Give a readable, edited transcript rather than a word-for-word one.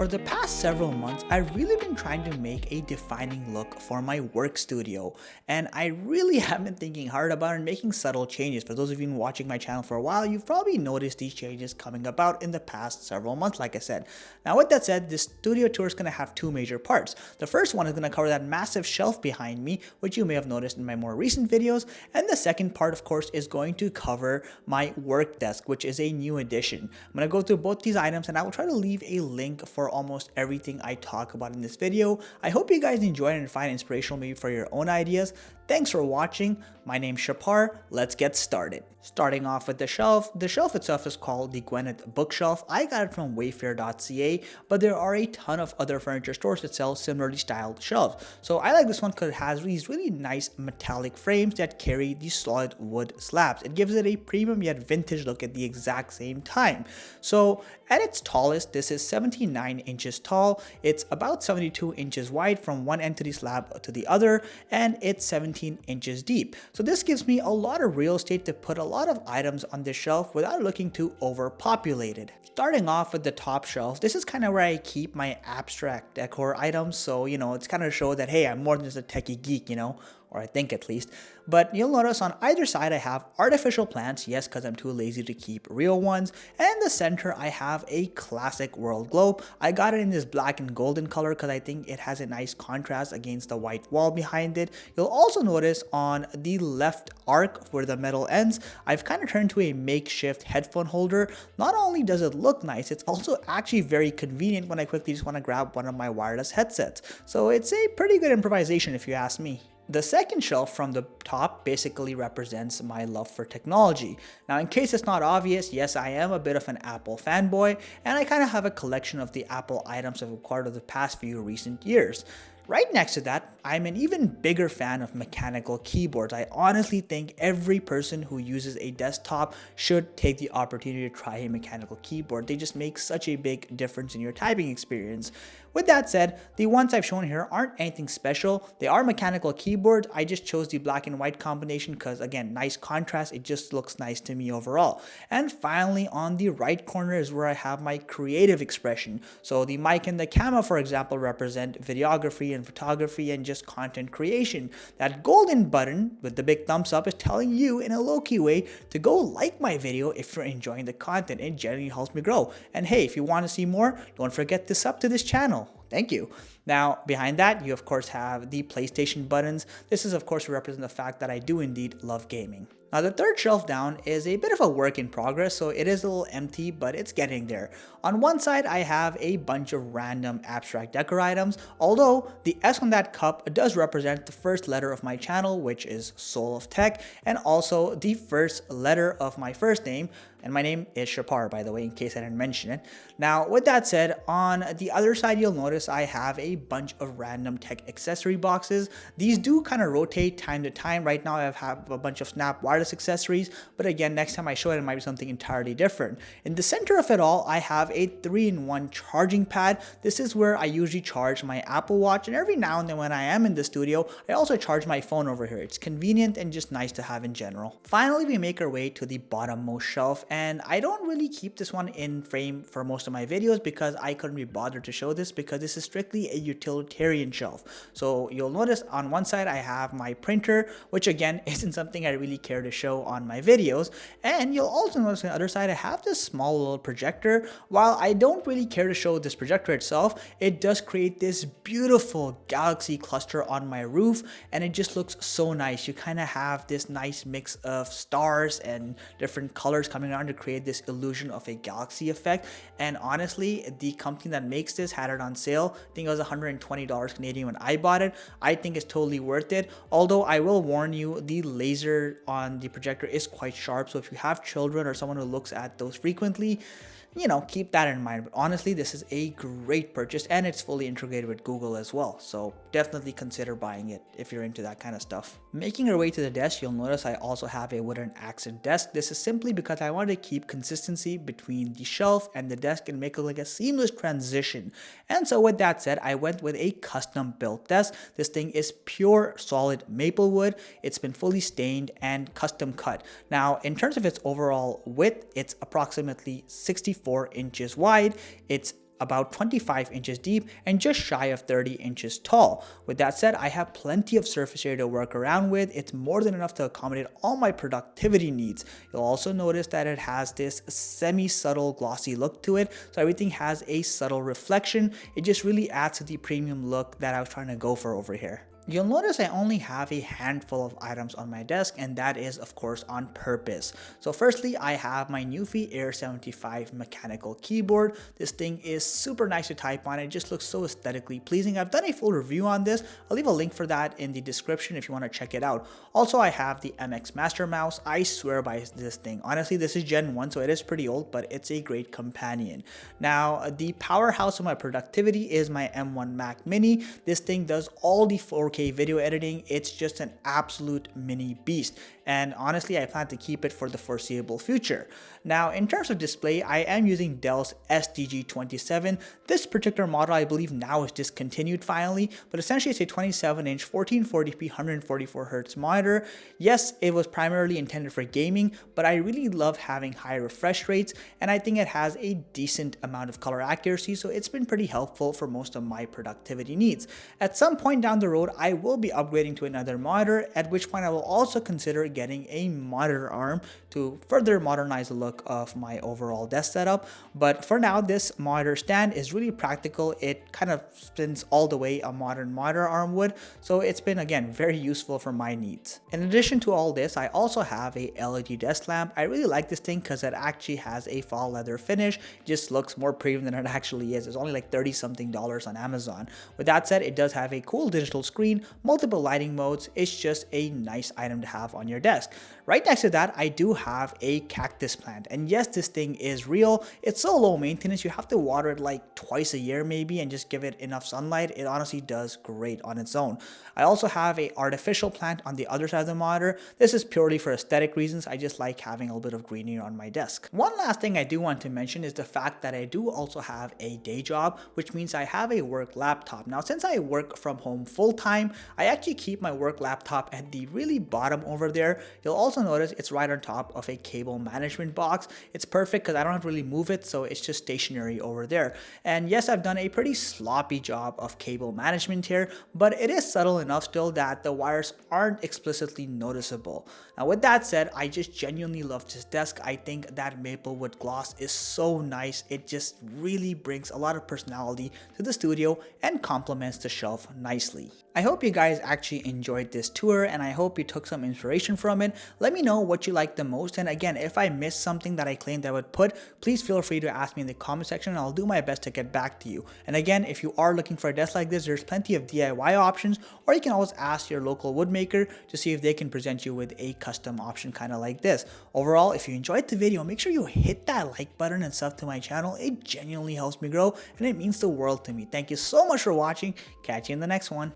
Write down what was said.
For the past several months, I've really been trying to make a defining look for my work studio, and I really have been thinking hard about it and making subtle changes. For those of you who watching my channel for a while, you've probably noticed these changes coming about in the past several months, like I said. Now with that said, this studio tour is going to have two major parts. The first one is going to cover that massive shelf behind me, which you may have noticed in my more recent videos, and the second part, of course, is going to cover my work desk, which is a new addition. I'm going to go through both these items, and I will try to leave a link for almost everything I talk about in this video. I hope you guys enjoy it and find inspirational maybe for your own ideas. Thanks for watching. My name's Shapar. Let's get started. Starting off with the shelf itself is called the Gwyneth bookshelf. I got it from wayfair.ca, but there are a ton of other furniture stores that sell similarly styled shelves. So I like this one because it has these really nice metallic frames that carry these solid wood slabs. It gives it a premium yet vintage look at the exact same time. So at its tallest, this is 79 inches tall. It's about 72 inches wide from one end to the slab to the other, and it's 17 inches deep. So this gives me a lot of real estate to put a lot of items on this shelf without looking too overpopulated. Starting off with the top shelf, this is kind of where I keep my abstract decor items. So, it's kind of show that, hey, I'm more than just a techie geek, or I think at least. But you'll notice on either side I have artificial plants, yes, because I'm too lazy to keep real ones. And in the center I have a classic world globe. I got it in this black and golden color because I think it has a nice contrast against the white wall behind it. You'll also notice on the left arc where the metal ends, I've kind of turned to a makeshift headphone holder. Not only does it look nice, it's also actually very convenient when I quickly just want to grab one of my wireless headsets. So it's a pretty good improvisation if you ask me. The second shelf from the top basically represents my love for technology. Now, in case it's not obvious, yes, I am a bit of an Apple fanboy, and I kind of have a collection of the Apple items I've acquired over the past few recent years. Right next to that, I'm an even bigger fan of mechanical keyboards. I honestly think every person who uses a desktop should take the opportunity to try a mechanical keyboard. They just make such a big difference in your typing experience. With that said, the ones I've shown here aren't anything special. They are mechanical keyboards. I just chose the black and white combination because, again, nice contrast. It just looks nice to me overall. And finally, on the right corner is where I have my creative expression. So the mic and the camera, for example, represent videography and photography and just content creation. That golden button with the big thumbs up is telling you in a low-key way to go like my video if you're enjoying the content. It generally helps me grow. And hey, if you want to see more, don't forget to sub to this channel. Thank you. Now, behind that, you of course have the PlayStation buttons. This is of course to represent the fact that I do indeed love gaming. Now, the third shelf down is a bit of a work in progress, so it is a little empty, but it's getting there. On one side, I have a bunch of random abstract decor items, although the S on that cup does represent the first letter of my channel, which is Soul of Tech, and also the first letter of my first name, and my name is Shapar, by the way, in case I didn't mention it. Now, with that said, on the other side, you'll notice I have a bunch of random tech accessory boxes. These do kind of rotate time to time. Right now, I have a bunch of Snap wireless accessories, but again, next time I show it, it might be something entirely different. In the center of it all, I have a 3-in-1 charging pad. This is where I usually charge my Apple Watch, and every now and then when I am in the studio, I also charge my phone over here. It's convenient and just nice to have in general. Finally, we make our way to the bottommost shelf, and I don't really keep this one in frame for most of my videos because I couldn't be bothered to show this because this is strictly a utilitarian shelf. So you'll notice on one side I have my printer, which again isn't something I really care to show on my videos, and you'll also notice on the other side I have this small little projector. While I don't really care to show this projector itself, it does create this beautiful galaxy cluster on my roof, and it just looks so nice. You kind of have this nice mix of stars and different colors coming around to create this illusion of a galaxy effect. And honestly, the company that makes this had it on sale. I think it was $120 Canadian when I bought it. I think it's totally worth it. Although I will warn you, the laser on the projector is quite sharp. So if you have children or someone who looks at those frequently, keep that in mind. But honestly, this is a great purchase, and it's fully integrated with Google as well. So definitely consider buying it if you're into that kind of stuff. Making our way to the desk, you'll notice I also have a wooden accent desk. This is simply because I want to keep consistency between the shelf and the desk and make it like a seamless transition. And so with that said, I went with a custom built desk. This thing is pure solid maple wood. It's been fully stained and custom cut. Now, in terms of its overall width, it's approximately 64 inches wide. It's about 25 inches deep and just shy of 30 inches tall. With that said, I have plenty of surface area to work around with. It's more than enough to accommodate all my productivity needs. You'll also notice that it has this semi-subtle glossy look to it, so everything has a subtle reflection. It just really adds to the premium look that I was trying to go for over here. You'll notice I only have a handful of items on my desk, and that is of course on purpose. So firstly, I have my Nuphy Air 75 mechanical keyboard. This thing is super nice to type on. It just looks so aesthetically pleasing. I've done a full review on this. I'll leave a link for that in the description if you want to check it out. Also, I have the MX Master Mouse. I swear by this thing. Honestly, this is Gen 1, so it is pretty old, but it's a great companion. Now, the powerhouse of my productivity is my M1 Mac Mini. This thing does all the 4K video editing. It's just an absolute mini beast, and honestly I plan to keep it for the foreseeable future. Now, in terms of display, I am using Dell's SDG27. This particular model I believe now is discontinued finally, but essentially it's a 27-inch 1440p 144Hz monitor. Yes, it was primarily intended for gaming, but I really love having high refresh rates, and I think it has a decent amount of color accuracy, so it's been pretty helpful for most of my productivity needs. At some point down the road, I will be upgrading to another monitor, at which point I will also consider getting a monitor arm to further modernize the look of my overall desk setup. But for now, this monitor stand is really practical. It kind of spins all the way a modern monitor arm would, so it's been again very useful for my needs. In addition to all this, I also have a LED desk lamp. I really like this thing because it actually has a fall leather finish. It just looks more premium than it actually is. It's only like $30 something on Amazon. With that said, it does have a cool digital screen, multiple lighting modes. It's just a nice item to have on your desk. Right next to that, I do have a cactus plant, and yes, this thing is real. It's so low maintenance, you have to water it like twice a year maybe and just give it enough sunlight. It honestly does great on its own. I also have a artificial plant on the other side of the monitor. This is purely for aesthetic reasons. I just like having a little bit of greenery on my desk. One last thing I do want to mention is the fact that I do also have a day job, which means I have a work laptop. Now, since I work from home full time, I actually keep my work laptop at the really bottom over there. You'll also notice it's right on top of a cable management box. It's perfect because I don't have to really move it, so it's just stationary over there. And yes, I've done a pretty sloppy job of cable management here, but it is subtle enough still that the wires aren't explicitly noticeable. Now, with that said, I just genuinely love this desk. I think that maple wood gloss is so nice. It just really brings a lot of personality to the studio and complements the shelf nicely. I hope you guys actually enjoyed this tour, and I hope you took some inspiration from it. Let me know what you liked the most, and again, if I missed something that I claimed I would put, please feel free to ask me in the comment section and I'll do my best to get back to you. And again, if you are looking for a desk like this, there's plenty of DIY options, or you can always ask your local woodmaker to see if they can present you with a custom option kind of like this. Overall, if you enjoyed the video, make sure you hit that like button and sub to my channel. It genuinely helps me grow and it means the world to me. Thank you so much for watching. Catch you in the next one.